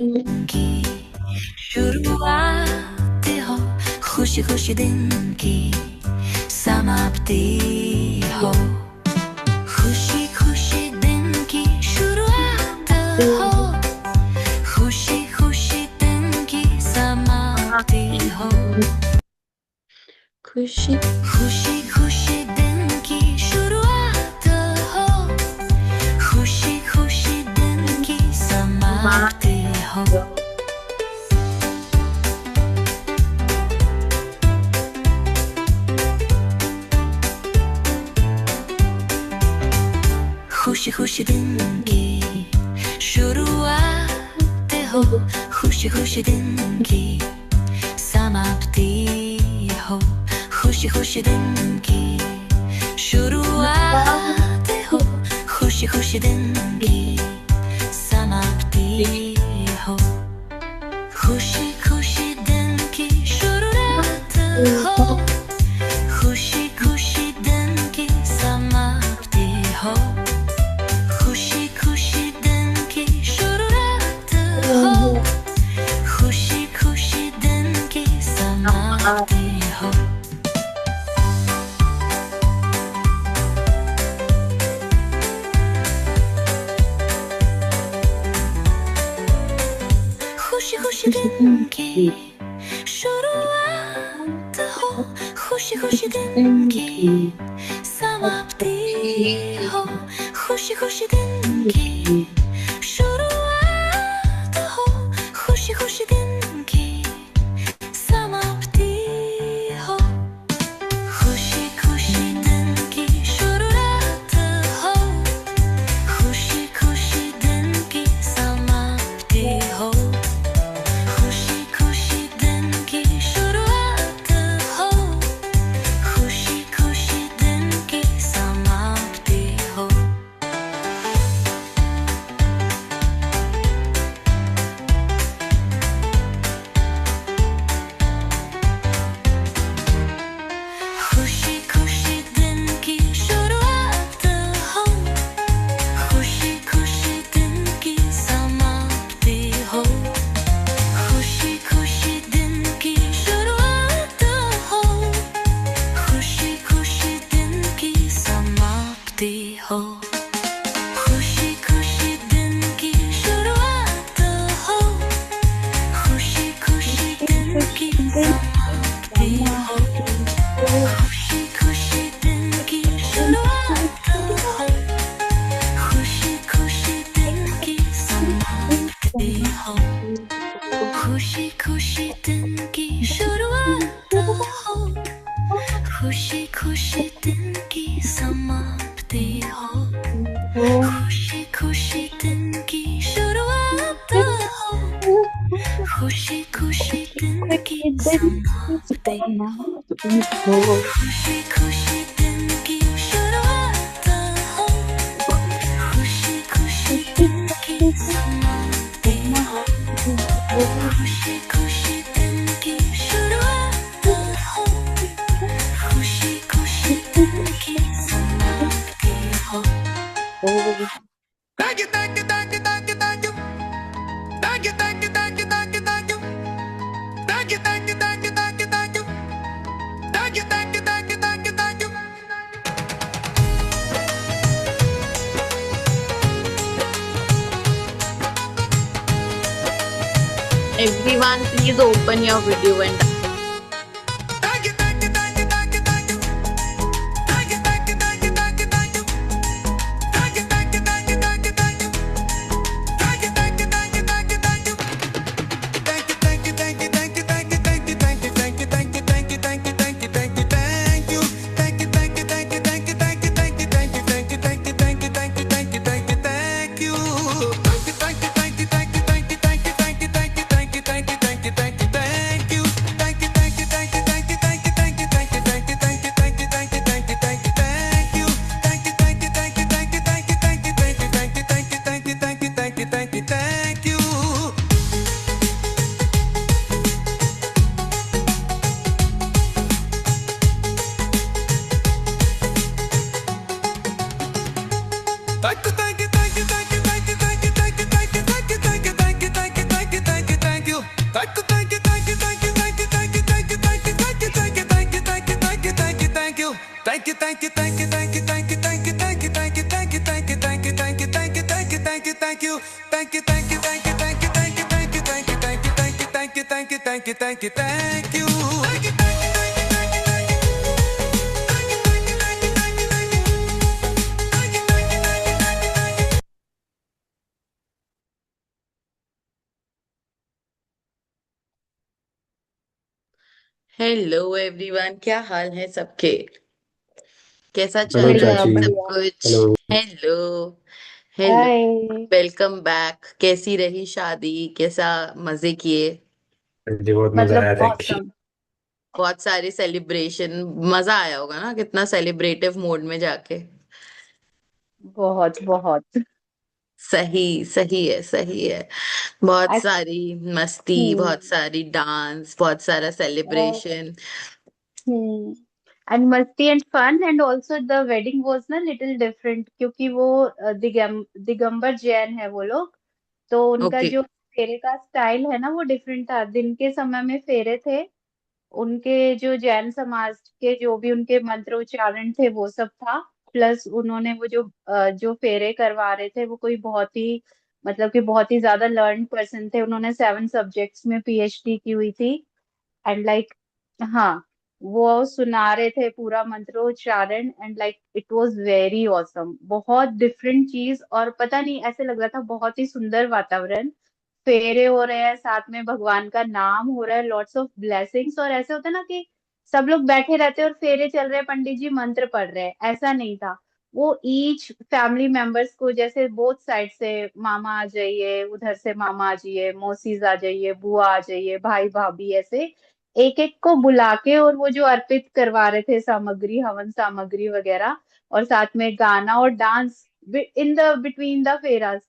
की शुरुआत हो, खुशी खुशी दिन की समाप्ति हो। खुशी खुशी दिन की शुरुआत हो, खुशी खुशी दिन की समाप्ति हो। खुशी खुशी खुशी दिन की शुरुआत हो, खुशी खुशी दिन की समाप्ति हो। खुशी खुशी दिन की शुरुआत हो, खुशी खुशी दिन की समाप्ति हो। खुशी खुशी दिन की शुरुआत हो, खुशी खुशी दिन की समाप्ति हो। खुशी खुशी दिन की शुरुआत हो, खुशी खुशी दिन की समाप्ति हो। खुशी खुशी दिन की शुरुआत हो, खुशी खुशी दिन की समाप्ति हो। खुशी खुशी दिन की शुरुआत हो, खुशी खुशी दिन की समाप्ति हो। खुशी खुशी दिन की शुरुआत हो, खुशी खुशी दिन की समाप्ति हो। खुशी खुशी दिन की शुरुआत हो, खुशी खुशी दिन की समाप्ति हो। खुशी खुशी दिन की शुरुआत हो, खुशी खुशी दिन की समाप्ति हो। खुशी खुशी दिन की शुरुआत हो, खुशी खुशी दिन की समाप्ति हो। खुशी खुशी दिन की शुरुआत हो, खुशी खुशी दिन की समाप्ति हो। खुशी खुशी दिन की शुरुआत हो, खुशी खुशी दिन की समाप्ति हो। खुशी खुशी दिन की शुरुआत हो, खुशी खुशी दिन की समाप्ति हो। खुशी खुशी दिन की शुरुआत हो, खुशी खुशी दिन की समाप्ति हो। खुशी खुशी दिन की शुरुआत हो, खुशी खुशी दिन की समाप्ति हो। खुशी खुशी दिन की शुरुआत हो, खुशी खुशी दिन की समाप्ति हो। खुशी खुशी दिन की शुरुआत हो, खुशी खुशी दिन की समाप्ति हो। Thank you, thank you, thank you, thank you, thank you. Thank you, thank you, thank you, thank you, thank you. Thank you, thank you, thank you, thank you, thank you. Thank you, thank you, thank you, thank you, thank you. Everyone, please open your video and Thank you, thank you, thank you, thank you, thank you. Thank you, thank you, thank you, thank you, thank you. Thank you, thank you, thank you, thank you, thank you. Thank you, thank you, thank you, thank you, thank you. Thank you, thank you, thank you, thank you, thank you, thank you, thank you, thank you, thank you, thank you, thank you, thank you, thank you, thank you. Thank you, thank you, thank you, thank you, thank you, thank you, thank you, thank you, thank you, thank you, thank you, thank you, thank you, thank you. Thank you, thank you, thank you, thank you, thank you, thank you, thank you, thank you, thank you, thank you, thank you, thank you, thank you. Thank you, thank you, thank you, thank you, thank you, thank you, thank you, thank you, thank you, thank you, thank you, thank you, thank you, thank you, thank you. Thank you, thank you, thank you, thank you, thank you, thank you, thank you, thank you, thank you, thank you, thank you, thank you, thank you, thank you, thank you, thank you. Thank you, thank you, thank you, thank you, thank you, thank you, thank you, thank you, thank you, thank you, thank you, thank you, thank you, thank you. Thank you, thank you, thank you, thank you, thank you. Thank you, thank you, thank you, thank you, thank you. Thank you, thank you, thank you, thank you, thank you. Hello everyone, क्या हाल है सबके? कैसा hello चल रहा है चाची। बढ़िया सब बढ़िया। कुछ? Hello. Hello. Hello. Hi. Welcome back. कैसी रही शादी? कैसा मजे किए? जी बहुत मजा मतलब आया, थैंक यू। औसम। बहुत सारे सेलिब्रेशन। मजा आया होगा ना, कितना सेलिब्रेटिव मोड में जाके। बहुत बहुत। सही। सही है, सही है। बहुत आज। सारी मस्ती, बहुत हम्म। सारी डांस, बहुत सारा सेलिब्रेशन। एंड मस्ती and fun and also the wedding was ना लिटिल डिफरेंट क्योंकि वो दिगंबर जैन है वो लोग। तो उनका ओके। जो फेरे का स्टाइल है ना वो डिफरेंट था। दिन के समय में फेरे थे। उनके जो जैन समाज के जो भी उनके मंत्रोच्चारण थे वो सब था। प्लस उन्होंने वो जो फेरे करवा रहे थे वो कोई बहुत ही मतलब कि बहुत ही ज्यादा लर्न पर्सन थे। उन्होंने 7 सब्जेक्ट्स में पीएचडी की हुई थी। एंड लाइक हाँ, वो सुना रहे थे पूरा मंत्रोच्चारण and like it was very awesome. बहुत डिफरेंट चीज और पता नहीं ऐसे लग रहा था बहुत ही सुंदर वातावरण। फेरे हो रहे हैं साथ में भगवान का नाम हो रहा है लॉट्स ऑफ ब्लेसिंग्स। और ऐसे होता है ना कि सब लोग बैठे रहते हैं और फेरे चल रहे हैं पंडित जी मंत्र पढ़ रहे हैं, ऐसा नहीं था। वो ईच फैमिली मेंबर्स को जैसे बोथ साइड से मामा आ जाइए, उधर से मामा आ जाइए, मौसीज आ जाइए, बुआ आ जाइए, भाई भाभी, ऐसे एक एक को बुला के और वो जो अर्पित करवा रहे थे सामग्री, हवन सामग्री वगैरह। और साथ में गाना और dance in the between the फेरास।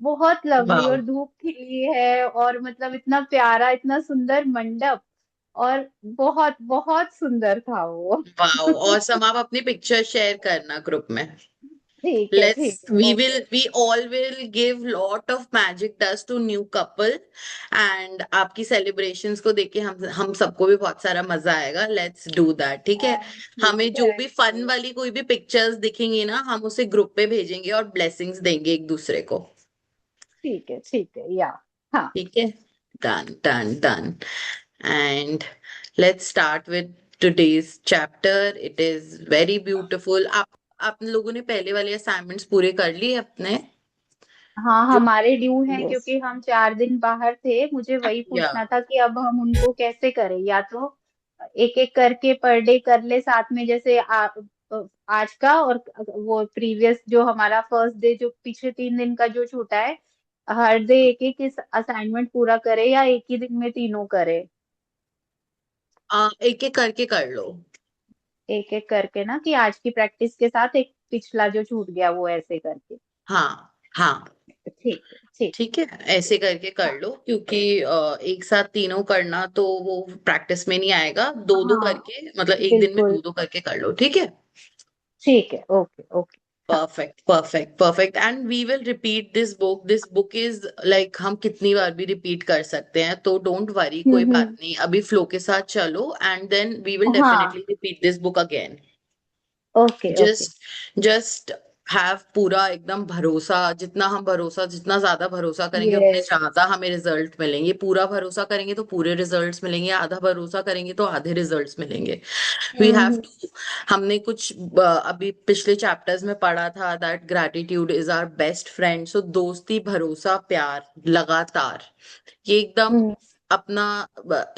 बहुत लवली वाह। और धूप खिली है और मतलब इतना प्यारा इतना सुंदर मंडप। और बहुत बहुत सुंदर था वो। वाह। ऑसम। आप अपनी पिक्चर शेयर करना ग्रुप में। ठीक है Let's ठीक है we will okay. we all will give lot of magic dust to new couple, and आपकी celebrations को देख के हम सबको भी बहुत सारा मजा आएगा। Let's do that, ठीक है? थैंक यू हमें जो भी थैंक फन यू। वाली कोई भी पिक्चर्स दिखेंगी ना, हम उसे ग्रुप पे भेजेंगे और ब्लेसिंग्स देंगे एक दूसरे को। ठीक है या। हाँ। ठीक है। Done done done. And let's start with today's chapter. It is very beautiful. आप लोगों ने पहले वाले असाइनमेंट्स पूरे कर लिए अपने? हाँ जो हमारे ड्यू हैं यस। क्योंकि हम 4 दिन बाहर थे। मुझे वही या पूछना था कि अब हम उनको कैसे करें, या तो एक एक करके पर डे कर ले साथ में, जैसे आज का और वो प्रीवियस जो हमारा फर्स्ट डे जो पिछले 3 दिन का जो छूटा है, हर डे एक एक इस असाइनमेंट पूरा करे या एक ही दिन में तीनों करे। एक एक करके कर लो। एक एक करके ना कि आज की प्रैक्टिस के साथ एक पिछला जो छूट गया वो ऐसे करके। हाँ हाँ। ठीक है ठीक ठीक है, ऐसे करके है। कर लो, क्योंकि एक साथ तीनों करना तो वो प्रैक्टिस में नहीं आएगा। दो दो हाँ करके, मतलब एक दिन में बिल्कुल। दो दो करके कर लो, ठीक है? ठीक है ओके ओके। हाँ। Perfect perfect perfect. And we will repeat this book. This book is like, हम कितनी बार भी रिपीट कर सकते हैं, तो डोंट वरी, कोई बात हम्म। नहीं। अभी फ्लो के साथ चलो, एंड देन वी विल हाँ definitely repeat this book again. Okay okay. Just just have पूरा एकदम भरोसा। जितना हम भरोसा, जितना ज्यादा भरोसा करेंगे उतने यस। ज्यादा हमें रिजल्ट मिलेंगे। पूरा भरोसा करेंगे तो पूरे रिजल्ट्स मिलेंगे, आधा भरोसा करेंगे तो आधे रिजल्ट्स मिलेंगे। We have hmm. टू। हमने कुछ अभी पिछले चैप्टर्स में पढ़ा था that gratitude is our best friend. So दोस्ती, भरोसा, प्यार लगातार, ये एकदम हम्म। अपना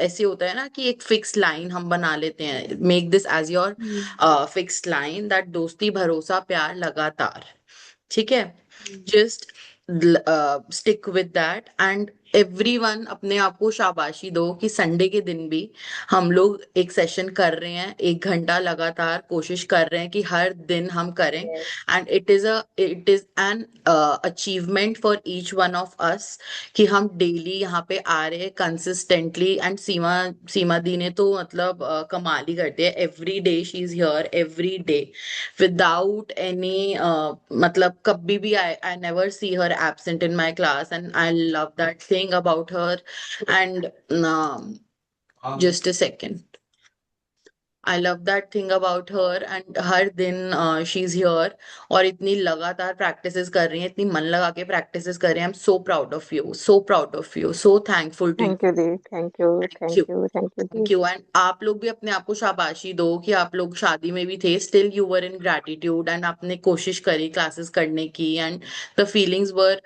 ऐसे होता है ना कि एक फिक्स लाइन हम बना लेते हैं। Make this as your hmm. Fix line, that दोस्ती, भरोसा, प्यार लगातार। ठीक है? Hmm. Just stick with that, and everyone अपने आप को शाबाशी दो कि संडे के दिन भी हम लोग एक सेशन कर रहे हैं, 1 घंटा लगातार कोशिश कर रहे हैं कि हर दिन हम करें। Yes. And it is an achievement for each one of us कि हम डेली यहाँ पे आ रहे हैं कंसिस्टेंटली। एंड सीमा सीमा दी ने तो मतलब कमाल ही करती है। Every day she is here, every day, without any मतलब कभी भी I never see her absent in my class, and I love that thing. thing about her, and just a second. I love that thing about her, and हर दिन she's here और इतनी लगातार practices कर रही है, इतनी मन लगा के practices कर रही है. I'm so proud of you, so proud of you, so thankful to you. Thank you the, thank you, Thank thank you. You, thank you the. Thank you. And आप लोग भी अपने आप को शाबाशी दो कि आप लोग शादी में भी थे, still you were in gratitude, and आपने कोशिश करी क्लासेस करने की, and the feelings were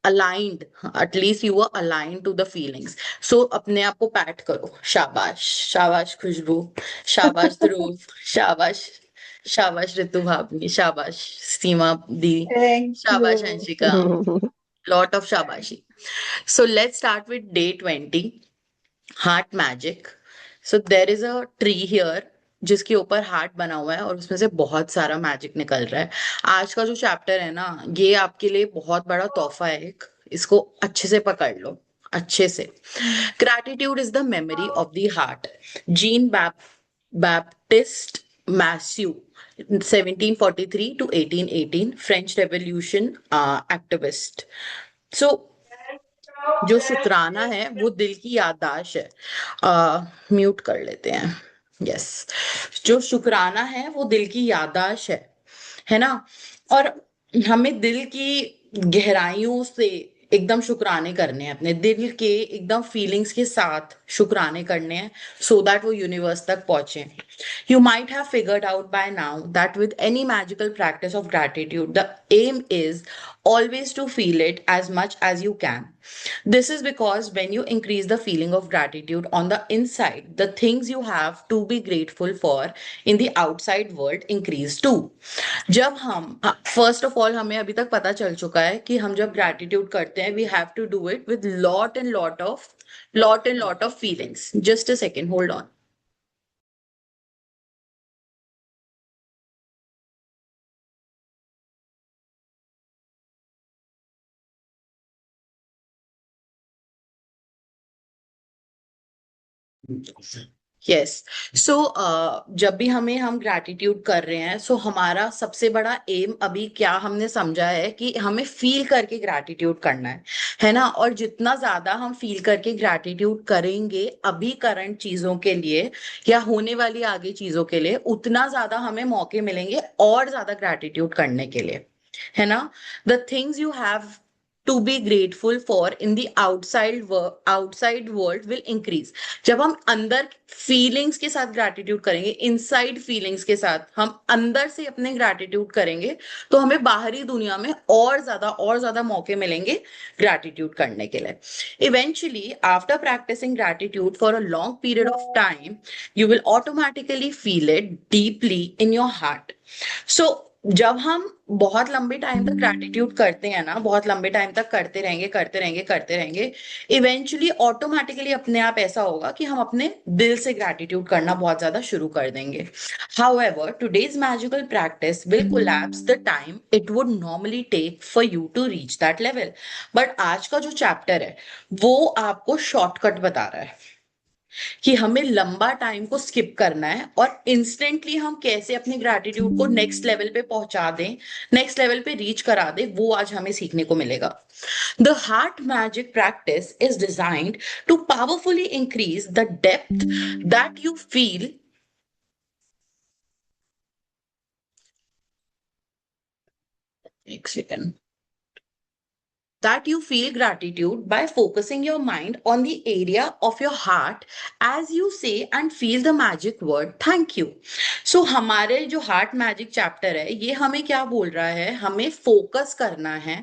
aligned, at least you were aligned to the feelings. So अपने आप को पैट करो. शाबाश, शाबाश खुशबू, शाबाश ध्रुव, शाबाश, शाबाश ऋतु भाभी, शाबाश सीमा दी, Thank शाबाश you. Anshika. Lot of shabashi. So let's start with day 20, heart magic. So there is a tree here जिसके ऊपर हार्ट बना हुआ है और उसमें से बहुत सारा मैजिक निकल रहा है. आज का जो चैप्टर है ना, ये आपके लिए बहुत बड़ा तोहफा है. एक इसको अच्छे से पकड़ लो, अच्छे से. Gratitude is the memory of the heart. Jean Baptiste Massieu, 1743 to 1818, French Revolution activist. So जो शुक्राना है वो दिल की याददाश्त है. म्यूट कर लेते हैं. यस, जो शुक्राना है वो दिल की याददाश्त है ना. और हमें दिल की गहराइयों से एकदम शुक्राने करने हैं, अपने दिल के एकदम फीलिंग्स के साथ शुक्राने करने हैं, so that वो यूनिवर्स तक पहुंचे. You might have figured out by now that with any magical practice of gratitude, the aim is always to feel it as much as you can. This is because when you increase the feeling of gratitude on the inside, the things you have to be grateful for in the outside world increase too. जब हम first of all हमें अभी तक पता चल चुका है कि हम जब gratitude करते हैं, we have to do it with lot and lot of feelings. Just a second, hold on. Yes. So जब भी हम ग्रैटिट्यूड कर रहे हैं, सो हमारा सबसे बड़ा एम अभी क्या हमने समझा है कि हमें फील करके ग्रैटिट्यूड करना है ना. और जितना ज्यादा हम फील करके ग्रैटिट्यूड करेंगे अभी करंट चीजों के लिए या होने वाली आगे चीजों के लिए, उतना ज्यादा हमें मौके मिलेंगे और ज्यादा ग्रैटिट्यूड करने के लिए, है ना. The things you have to be grateful for in the outside world will increase. जब हम अंदर फीलिंग्स के साथ ग्रैटिट्यूड करेंगे, इनसाइड फीलिंग्स के साथ हम अंदर से अपने ग्रैटिट्यूड करेंगे, तो हमें बाहरी दुनिया में और ज्यादा मौके मिलेंगे ग्रैटिट्यूड करने के लिए. Eventually, after practicing gratitude for a long period of time, you will automatically feel it deeply in your heart. So जब हम बहुत लंबे टाइम तक ग्रैटिट्यूड करते हैं ना, बहुत लंबे टाइम तक करते रहेंगे, इवेंचुअली ऑटोमेटिकली अपने आप ऐसा होगा कि हम अपने दिल से ग्रैटिट्यूड करना बहुत ज्यादा शुरू कर देंगे. However, today's magical practice will collapse the time it would normally take for you to reach that level. But आज का जो चैप्टर है वो आपको शॉर्टकट बता रहा है कि हमें लंबा टाइम को स्किप करना है और इंस्टेंटली हम कैसे अपने ग्रैटिट्यूड को नेक्स्ट लेवल पे पहुंचा दें, नेक्स्ट लेवल पे रीच करा दें, वो आज हमें सीखने को मिलेगा. The heart magic practice is designed to powerfully increase the depth that you feel एक second that you feel gratitude by focusing your mind on the area of your heart as you say and feel the magic word thank you. So हमारे जो heart magic chapter है ये हमें क्या बोल रहा है, हमें फोकस करना है,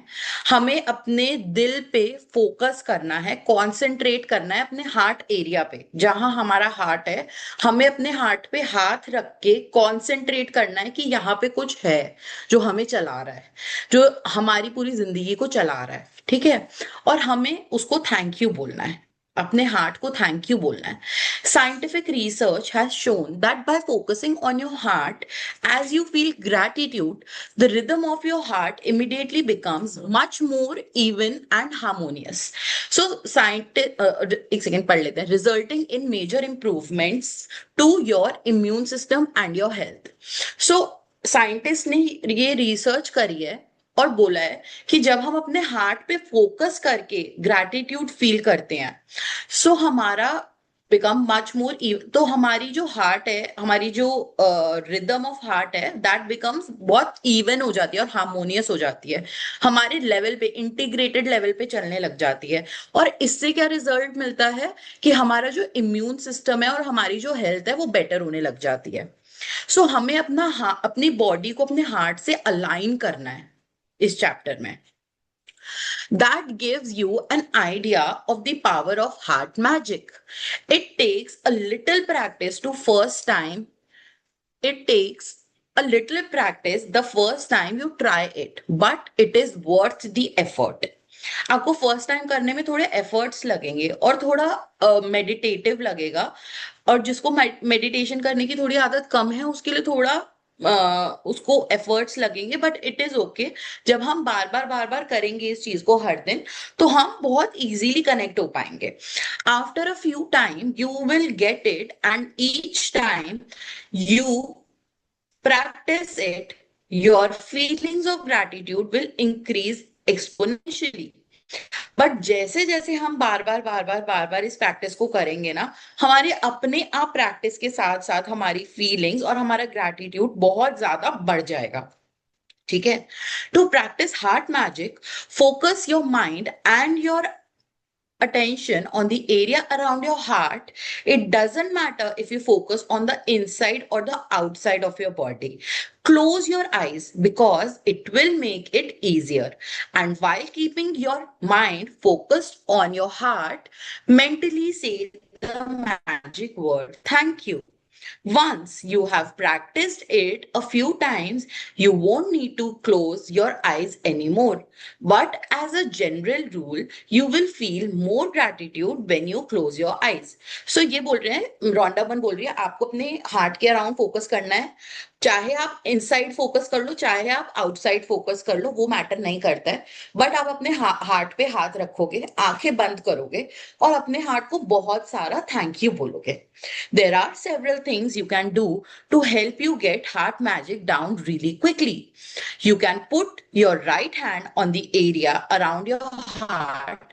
हमें अपने दिल पे फोकस करना है, कॉन्सेंट्रेट करना है अपने हार्ट एरिया पे, जहां हमारा हार्ट है हमें अपने हार्ट पे हाथ रख के कॉन्सेंट्रेट करना है कि यहाँ पे कुछ है जो हमें चला रहा है, जो हमारी पूरी जिंदगी को चला रहा है. ठीक है, और हमें उसको थैंक यू बोलना है, अपने हार्ट को थैंक यू बोलना है. Scientific research has shown that by focusing on your heart as you feel gratitude, the rhythm of your heart immediately becomes much more even and harmonious. So एक second पढ़ लेते हैं. Resulting in major improvements to your immune system and your health. So scientist ने ये research करी है और बोला है कि जब हम अपने हार्ट पे फोकस करके ग्रैटिट्यूड फील करते हैं, सो हमारा बिकम मच मोर, तो हमारी जो हार्ट है, हमारी जो रिदम ऑफ हार्ट है, दैट बिकम्स बहुत इवन हो जाती है और हार्मोनियस हो जाती है, हमारे लेवल पे, इंटीग्रेटेड लेवल पे चलने लग जाती है। और इससे क्या रिजल्ट मिलता है कि हमारा जो इम्यून सिस्टम है और हमारी जो हेल्थ है वो बेटर होने लग जाती है। सो हमें अपनी बॉडी को अपने हार्ट से अलाइन करना है इस चैप्टर में। That gives you an idea of the power of heart magic. It takes a little practice to first time. It takes a little practice the first time you try it, but it is worth the effort. आपको first time करने में थोड़े efforts लगेंगे और थोड़ा meditative लगेगा, और जिसको मेडिटेशन करने की थोड़ी आदत कम है उसके लिए थोड़ा उसको एफर्ट्स लगेंगे, बट इट इज ओके। जब हम बार बार करेंगे इस चीज को हर दिन, तो हम बहुत इजीली कनेक्ट हो पाएंगे। After a few time you will get it, and each time you practice it, your feelings of gratitude will increase exponentially. But जैसे जैसे हम बार बार इस प्रैक्टिस को करेंगे ना, हमारे अपने आप प्रैक्टिस के साथ साथ हमारी फीलिंग्स और हमारा ग्रैटिट्यूड बहुत ज्यादा बढ़ जाएगा। ठीक है? To practice heart magic, focus your mind and your attention on the area around your heart. It doesn't matter if you focus on the inside or the outside of your body. Close your eyes because it will make it easier. And while keeping your mind focused on your heart, mentally say the magic word, thank you. Once you have practiced it a few times, you won't need to close your eyes anymore. But as a general rule, you will feel more gratitude when you close your eyes. So ये बोल रहे हैं, रोंडा बन बोल रही है, आपको अपने हार्ट के अराउंड फोकस करना है। चाहे आप इनसाइड फोकस कर लो, चाहे आप आउटसाइड फोकस कर लो, वो मैटर नहीं करता है। बट आप अपने हार्ट पे हाथ रखोगे, आंखें बंद करोगे और अपने हार्ट को बहुत सारा थैंक यू बोलोगे। There are several things you can do to help you get heart magic down really quickly. You can put your right hand on the area around your heart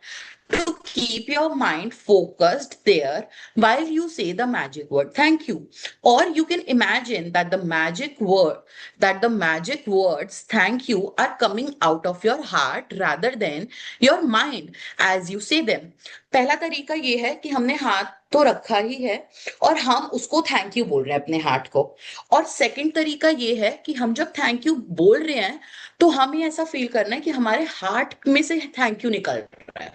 to keep your mind focused there while you say the magic word thank you. Or you can imagine that the magic words thank you are coming out of your heart rather than your mind as you say them. पहला तरीका ये है कि हमने हाथ तो रखा ही है और हम उसको थैंक यू बोल रहे हैं अपने हार्ट को। और सेकंड तरीका ये है कि हम जब थैंक यू बोल रहे हैं तो हमें ऐसा फील करना है कि हमारे हार्ट में से थैंक यू निकल रहा है।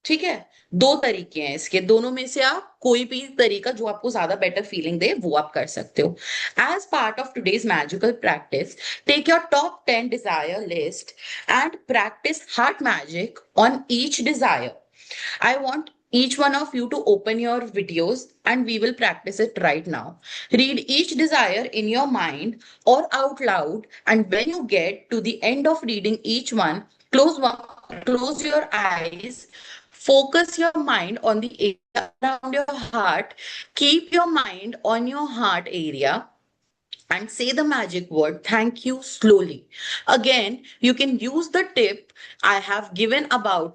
ठीक है? दो तरीके हैं इसके, दोनों में से आप कोई भी तरीका जो आपको ज्यादा बेटर फीलिंग दे वो आप कर सकते हो। As part of today's magical practice, take your top 10 desire list and practice heart magic on each desire. I want each one of you to open your videos and we will practice it right now. Read each desire in your mind or out loud, and when you get to the end of reading each one, close your eyes, focus your mind on the area around your heart, keep your mind on your heart area, and say the magic word thank you slowly. Again, you can use the tip I have given above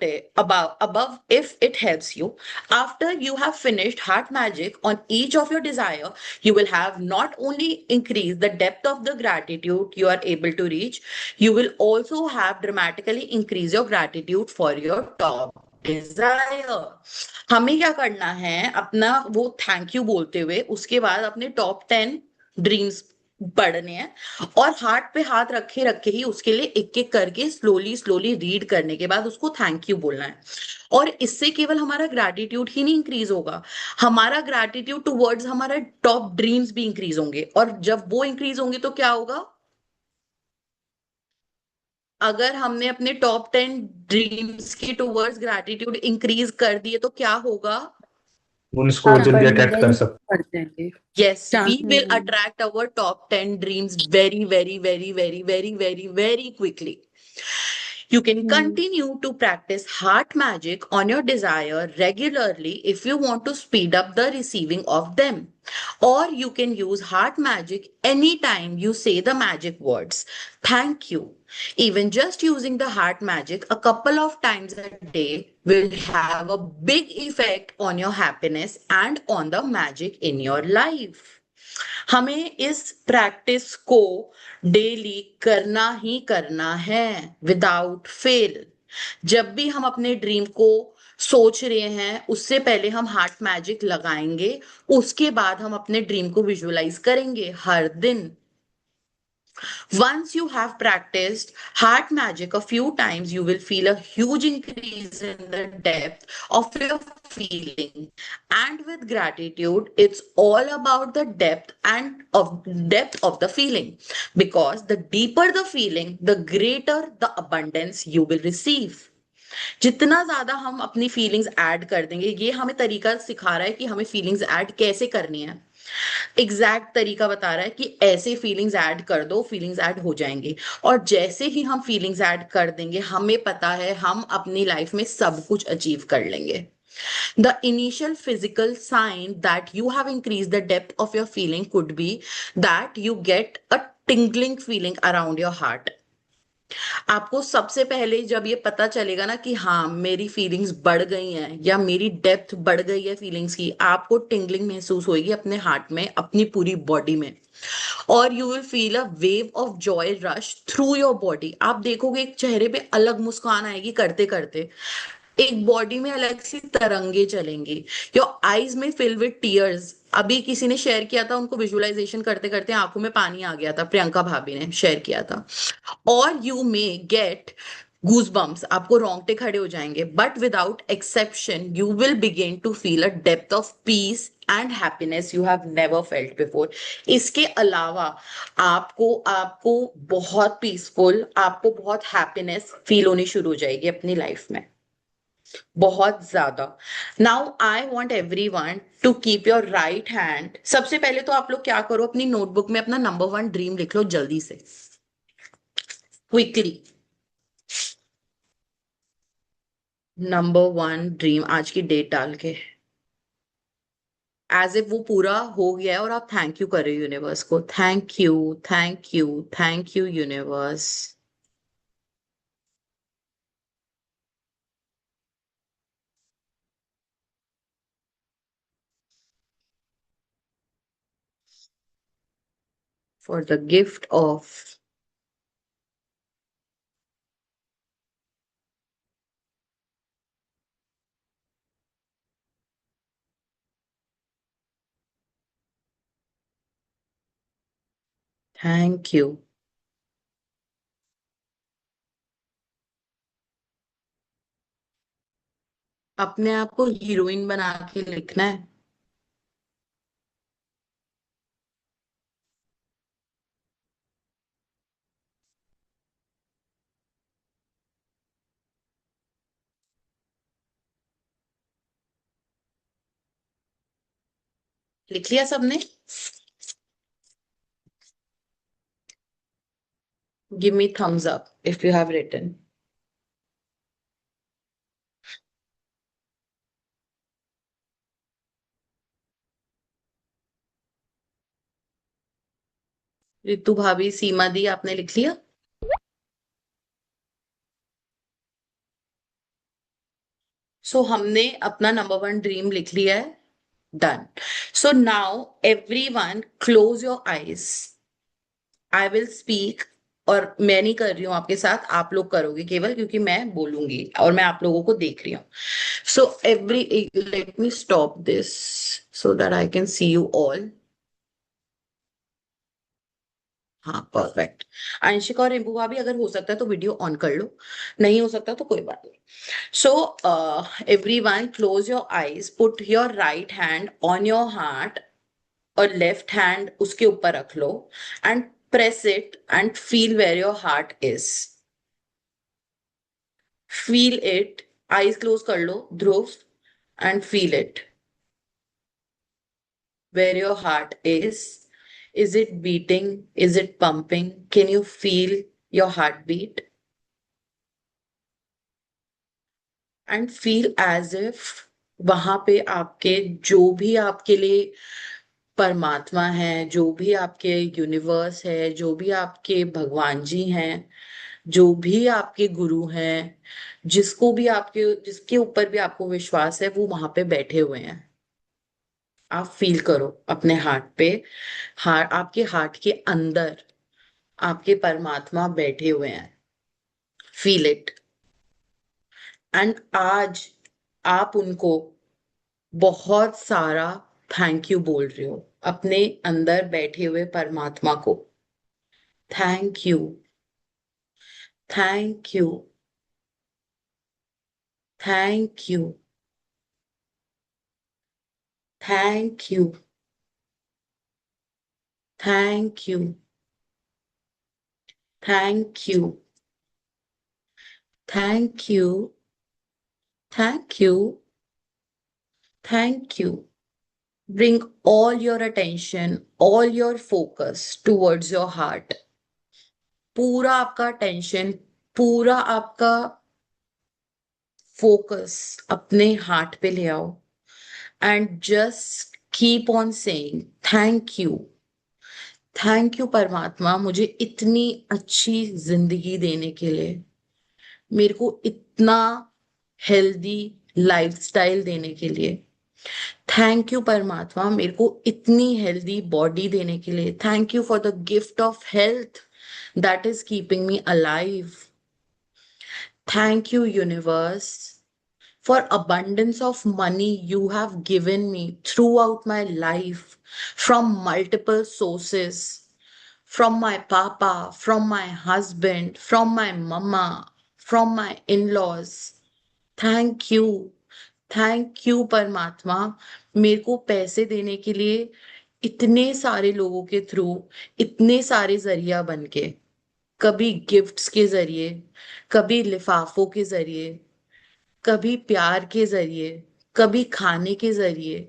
if it helps you. After you have finished heart magic on each of your desire, you will have not only increased the depth of the gratitude you are able to reach, you will also have dramatically increase your gratitude for your top desire. हमें क्या करना है, अपना वो thank you बोलते हुए उसके बाद अपने टॉप 10 ड्रीम्स पढ़ने हैं और हार्ट पे हाथ रखे रखे ही उसके लिए एक एक करके स्लोली रीड करने के बाद उसको थैंक यू बोलना है। और इससे केवल हमारा ग्रैटिट्यूड ही नहीं इंक्रीज होगा, हमारा ग्रैटिट्यूड टुवर्ड्स हमारा टॉप ड्रीम्स भी इंक्रीज होंगे। और जब वो इंक्रीज होंगे तो क्या होगा, अगर हमने अपने टॉप 10 ड्रीम्स के टुवर्ड्स ग्रैटिट्यूड इंक्रीज कर दिए तो क्या होगा, उनको जल्दी अट्रैक्ट कर सकते। yes, we will attract our top 10 dreams very quickly. You can continue to practice heart magic on your desire regularly if you want to speed up the receiving of them. Or you can use heart magic anytime you say the magic words. Thank you. Even just using the heart magic a couple of times a day will have a big effect on your happiness and on the magic in your life. हमें इस practice को daily करना ही करना है without fail. जब भी हम अपने ड्रीम को सोच रहे हैं उससे पहले हम हार्ट मैजिक लगाएंगे, उसके बाद हम अपने ड्रीम को विजुअलाइज करेंगे हर दिन। Once you have practiced heart magic a few times, you will feel a huge increase in the depth of your feeling. And with gratitude, it's all about the depth of the feeling. Because the deeper the feeling, the greater the abundance you will receive. जितना ज्यादा हम अपनी feelings add कर देंगे, ये हमें तरीका सिखा रहा है कि हमें फीलिंग्स ऐड कैसे करनी है। एग्जैक्ट तरीका बता रहा है कि ऐसे फीलिंग्स ऐड कर दो, फीलिंग्स ऐड हो जाएंगी। और जैसे ही हम फीलिंग्स ऐड कर देंगे, हमें पता है हम अपनी लाइफ में सब कुछ अचीव कर लेंगे। The initial physical sign that you have increased the depth of your feeling could be that you get a tingling feeling around your heart. आपको सबसे पहले जब ये पता चलेगा ना कि हाँ मेरी फीलिंग्स बढ़ गई हैं या मेरी डेप्थ बढ़ गई है फीलिंग्स की, आपको टिंगलिंग महसूस होगी अपने हार्ट में, अपनी पूरी बॉडी में। और you will feel a wave of Joy rush through your body. आप देखोगे एक चेहरे पे अलग मुस्कान आएगी करते करते, एक बॉडी में अलग सी तरंगे चलेंगी। योर आईज में फिल विद टीयर्स। अभी किसी ने शेयर किया था, उनको विजुअलाइजेशन करते करते आंखों में पानी आ गया था, प्रियंका भाभी ने शेयर किया था। और you may get goose bumps, आपको रोंगटे खड़े हो जाएंगे। But without exception you will begin to feel a depth of peace and happiness you have never felt before. इसके अलावा आपको आपको बहुत पीसफुल, आपको बहुत हैप्पीनेस फील होनी शुरू हो जाएगी अपनी लाइफ में, बहुत ज्यादा। Now I want every one two keep your right hand. सबसे पहले तो आप लोग क्या करो, अपनी नोटबुक में अपना नंबर 1 ड्रीम लिख लो जल्दी से, क्विकली। नंबर 1 ड्रीम आज की डेट डाल के, एज इफ वो पूरा हो गया है और आप थैंक यू कर रहे हो यूनिवर्स को। Thank you, thank you, thank you universe. For the gift of thank you. अपने आप को हीरोइन बना के लिखना है। लिख लिया सबने? Give me thumbs up if you have written. Ritu भाभी, सीमा दी, आपने लिख लिया? सो हमने अपना नंबर 1 ड्रीम लिख लिया है। Done. So now everyone close your eyes. I will speak, और मैं नहीं कर रही हूं आपके साथ, आप लोग करोगे केवल, क्योंकि मैं बोलूंगी और मैं आप लोगों को देख रही हूँ। So let me stop this so that I can see you all. हाँ, परफेक्ट। अंशिका और रिंपू भाभी, अगर हो सकता है तो वीडियो ऑन कर लो, नहीं हो सकता तो कोई बात नहीं। So everyone close your eyes, put your right hand on your heart और लेफ्ट हैंड उसके ऊपर रख लो, and press it and feel where your heart is. Feel it. Eyes close कर लो Dhruv, and feel it where your heart is. Is it beating? Is it pumping? Can you feel your heartbeat? And feel as if वहां पे आपके जो भी आपके लिए परमात्मा है, जो भी आपके यूनिवर्स है, जो भी आपके भगवान जी हैं, जो भी आपके गुरु हैं, जिसको भी आपके जिसके ऊपर भी आपको विश्वास है, वो वहां पे बैठे हुए हैं। आप फील करो अपने हार्ट पे, आपके हार्ट के अंदर आपके परमात्मा बैठे हुए हैं। Feel it. एंड आज आप उनको बहुत सारा थैंक यू बोल रहे हो, अपने अंदर बैठे हुए परमात्मा को। Thank you, thank you, thank you, thank you, thank you, thank you, thank you, thank you, thank you. Bring all your attention, all your focus towards your heart. पूरा आपका टेंशन, पूरा आपका फोकस अपने हार्ट पे ले आओ and just keep on saying thank you. Thank you परमात्मा, मुझे इतनी अच्छी जिंदगी देने के लिए, मेरे को इतना हेल्दी लाइफस्टाइल देने के लिए। थैंक यू परमात्मा, मेरे को इतनी हेल्दी बॉडी देने के लिए। Thank you for the gift of health that is keeping me alive. Thank you universe for abundance of money you have given me throughout my life from multiple sources, from my papa, from my husband, from my mama, from my in-laws. Thank you, thank you परमात्मा, मेरे को पैसे देने के लिए इतने सारे लोगों के थ्रू, इतने सारे जरिया बन के, कभी गिफ्ट्स के जरिए, कभी लिफाफों के जरिए, कभी प्यार के जरिए, कभी खाने के जरिए।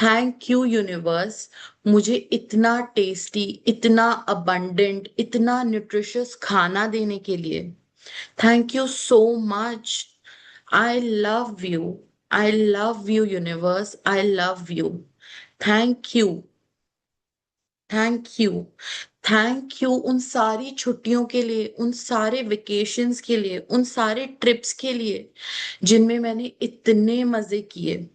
थैंक यू यूनिवर्स, मुझे इतना टेस्टी, इतना अबंडेंट, इतना न्यूट्रिशियस खाना देने के लिए। Thank you so much. I love you, I love you universe, I love you. Thank you, thank you, thank you उन सारी छुट्टियों के लिए, उन सारे वेकेशंस के लिए, उन सारे ट्रिप्स के लिए जिनमें मैंने इतने मजे किए,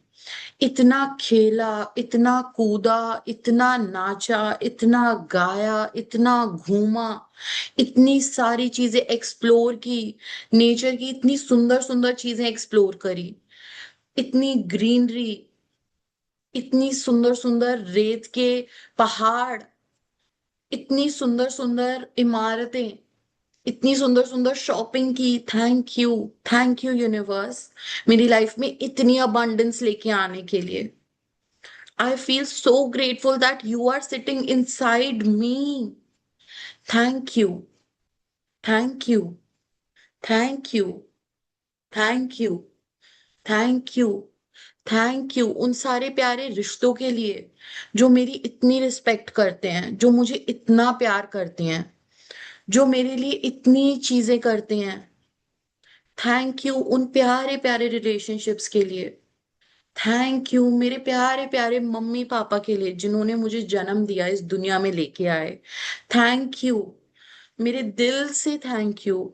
इतना खेला, इतना कूदा, इतना नाचा, इतना गाया, इतना घूमा, इतनी सारी चीजें एक्सप्लोर की, नेचर की इतनी सुंदर सुंदर चीजें एक्सप्लोर करी, इतनी ग्रीनरी, इतनी सुंदर सुंदर रेत के पहाड़, इतनी सुंदर सुंदर इमारतें, इतनी सुंदर सुंदर शॉपिंग की। थैंक यू यूनिवर्स, मेरी लाइफ में इतनी अबंडेंस लेके आने के लिए। I feel so grateful that you are sitting inside me. Thank you, thank you, thank you, thank you, thank you, thank you उन सारे प्यारे रिश्तों के लिए जो मेरी इतनी रिस्पेक्ट करते हैं, जो मुझे इतना प्यार करते हैं, जो मेरे लिए इतनी चीजें करते हैं। थैंक यू उन प्यारे प्यारे रिलेशनशिप्स के लिए। थैंक यू मेरे प्यारे प्यारे मम्मी पापा के लिए जिन्होंने मुझे जन्म दिया, इस दुनिया में लेके आए। थैंक यू, मेरे दिल से थैंक यू।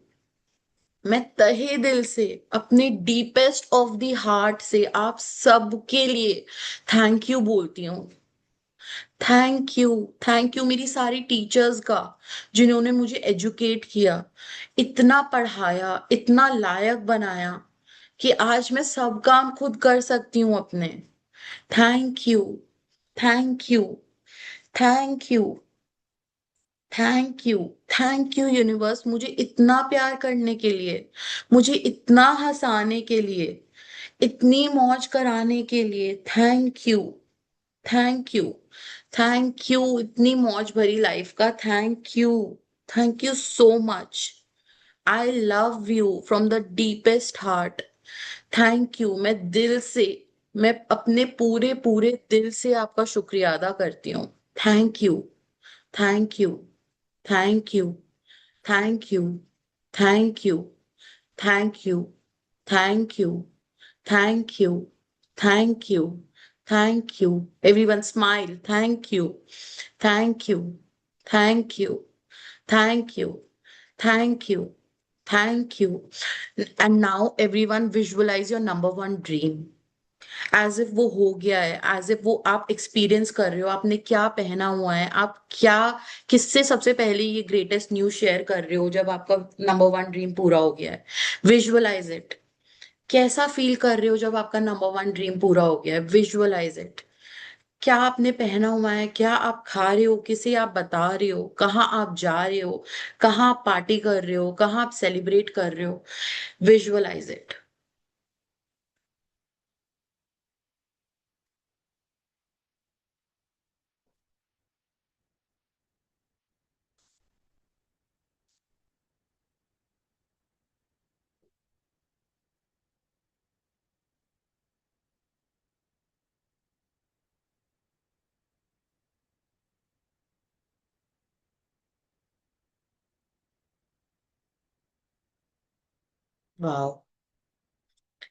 मैं तहे दिल से, अपने डीपेस्ट ऑफ द हार्ट से आप सबके लिए थैंक यू बोलती हूँ। थैंक यू, थैंक यू मेरी सारी टीचर्स का जिन्होंने मुझे एजुकेट किया, इतना पढ़ाया, इतना लायक बनाया कि आज मैं सब काम खुद कर सकती हूँ अपने। Thank you, thank you, thank you, thank you, thank you universe, मुझे इतना प्यार करने के लिए, मुझे इतना हंसाने के लिए, इतनी मौज कराने के लिए। Thank you, thank you, thank you इतनी मौज भरी लाइफ का। Thank you so much. I love you from the deepest heart. Thank you, मैं दिल से, मैं अपने पूरे पूरे दिल से आपका शुक्रिया अदा करती हूँ। Thank you, thank you, thank you, thank you, thank you, thank you, thank you, Thank you. Thank you. Thank you. Everyone smile. Thank you. Thank you. Thank you. Thank you. Thank you. Thank you. And now everyone visualize your number one dream. As if वो हो गया है, as if वो आप experience कर रहे हो, आपने क्या पहना हुआ है, आप क्या किससे सबसे पहले ये ग्रेटेस्ट न्यूज शेयर कर रहे हो जब आपका नंबर वन ड्रीम पूरा हो गया है। Visualise it. कैसा फील कर रहे हो जब आपका नंबर वन ड्रीम पूरा हो गया है। Visualise it. क्या आपने पहना हुआ है, क्या आप खा रहे हो, किसे आप बता रहे हो, कहाँ आप जा रहे हो, कहाँ आप पार्टी कर रहे हो, कहाँ आप सेलिब्रेट कर रहे हो। Visualise it. वाह,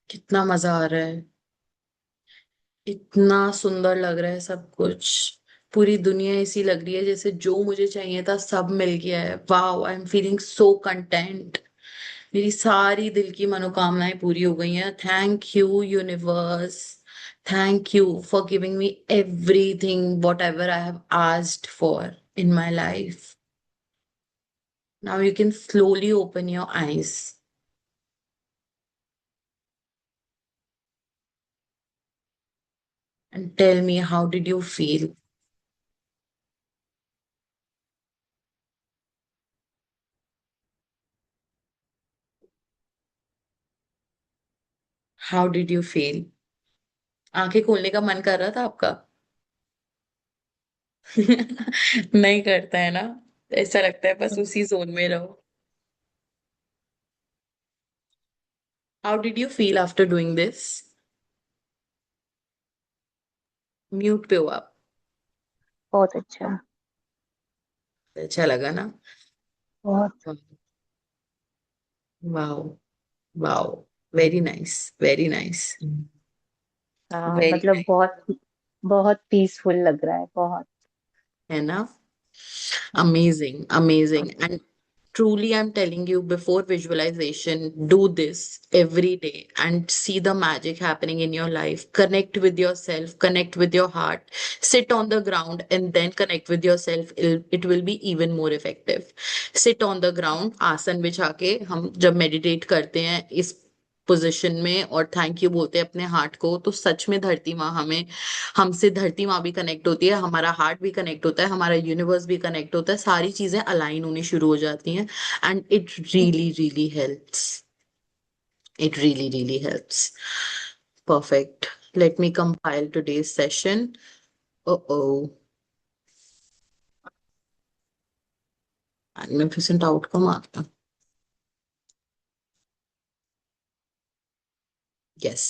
कितना मजा आ रहा है। इतना सुंदर लग रहा है सब कुछ। पूरी दुनिया ऐसी लग रही है जैसे जो मुझे चाहिए था सब मिल गया है। Wow, I am feeling so content. मेरी सारी दिल की मनोकामनाएं पूरी हो गई हैं। Thank you universe. Thank you for giving me everything what ever I have asked for in my life. Now you can slowly open your eyes and tell me, how did you feel? How did you feel? आंखें खोलने का मन कर रहा था आपका? नहीं करता है ना? ऐसा लगता है बस उसी जोन में रहो। How did you feel after doing this? Mute पे हो आप? बहुत अच्छा। अच्छा लगा ना? बहुत। Wow. Wow. Very nice, very nice. हाँ, वेरी मतलब नाइस। बहुत बहुत पीसफुल लग रहा है, बहुत। है ना? Amazing, amazing. And truly, I'm telling you, before visualization, do this every day and see the magic happening in your life. Connect with yourself, connect with your heart, sit on the ground and then connect with yourself. It will be even more effective. Sit on the ground, आसन बिछा के हम जब meditate करते हैं इस position में और थैंक यू बोलते हैं अपने हार्ट को, तो सच में धरती माँ हमें हमसे धरती माँ भी कनेक्ट होती है, हमारा हार्ट भी कनेक्ट होता है, हमारा यूनिवर्स भी कनेक्ट होता है, सारी चीजें अलाइन होनी शुरू हो जाती हैं। And it really really helps. It really really helps. Perfect. Let me compile today's session. Oh magnificent outcome आ गया। Yes.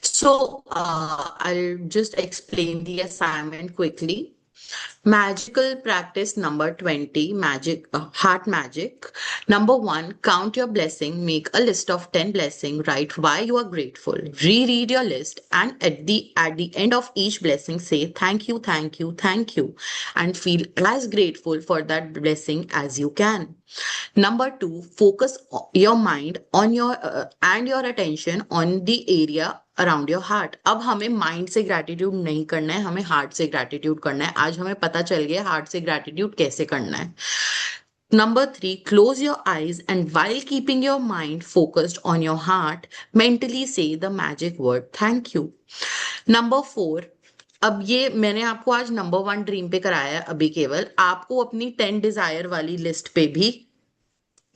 So I'll just explain the assignment quickly. Magical practice number 20, magic, heart magic. Number one, count your blessing, make a list of 10 blessing, write why you are grateful, reread your list, and at the end of each blessing, say thank you, thank you, thank you, and feel as grateful for that blessing as you can. Number two, focus your mind on your and your attention on the area around your heart. अब हमें mind से gratitude नहीं करना है, हमें heart से gratitude करना है। आज हमें पता चल गया हार्ट से ग्रैटिट्यूड कैसे करना है। Number three, close your eyes and while keeping your mind focused on your heart mentally say the magic word thank you. Number four, अब ये मैंने आपको आज नंबर वन ड्रीम पे कराया है, अभी केवल आपको अपनी 10 डिजायर वाली लिस्ट पे भी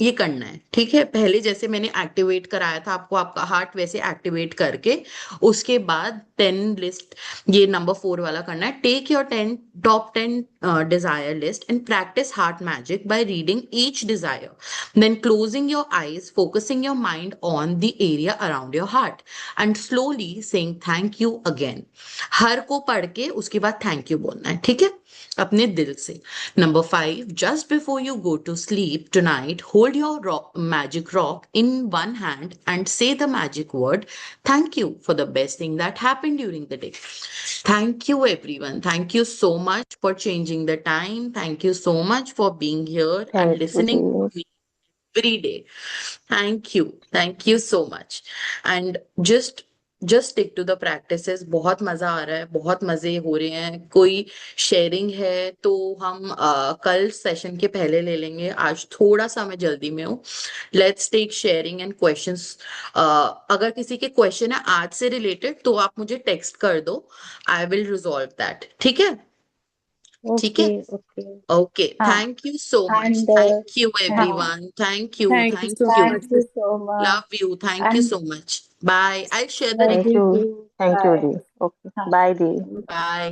ये करना है। ठीक है, पहले जैसे मैंने एक्टिवेट कराया था आपको आपका हार्ट, वैसे एक्टिवेट करके उसके बाद 10 लिस्ट, ये नंबर 4 वाला करना है। Take your 10 top 10 desire list and practice heart magic by reading each desire, then closing your eyes, focusing your mind on the area around your heart and slowly saying thank you again. हर को पढ़ के उसके बाद thank you बोलना है। ठीक है, अपने दिल से। Number 5, just before you go to sleep tonight, hold your magic rock in one hand and say the magic word, thank you, for the best thing that happened during the day. Thank you, everyone. Thank you so much for changing the time. Thank you so much for being here and Thank you, listening to Dee. me every day. Thank you. Thank you so much. And just stick to the practices. बहुत मजा आ रहा है, बहुत मजे हो रहे हैं। कोई शेयरिंग है तो हम कल सेशन के पहले ले लेंगे। आज थोड़ा सा मैं जल्दी में हूँ। Let's take sharing and questions. अगर किसी के क्वेश्चन है आज से रिलेटेड तो आप मुझे टेक्स्ट कर दो। I will resolve that. ठीक है? ठीक है? ओके ओके Okay, हाँ thank you so much. And Thank you, हाँ everyone. Thank you. Thank you Thank so you. much. Thank you so much Love you. Thank you and so much. Bye. I'll share the love link. Thank you you. To Thank you, bye Dee. Okay. हाँ Bye, Dee. Bye.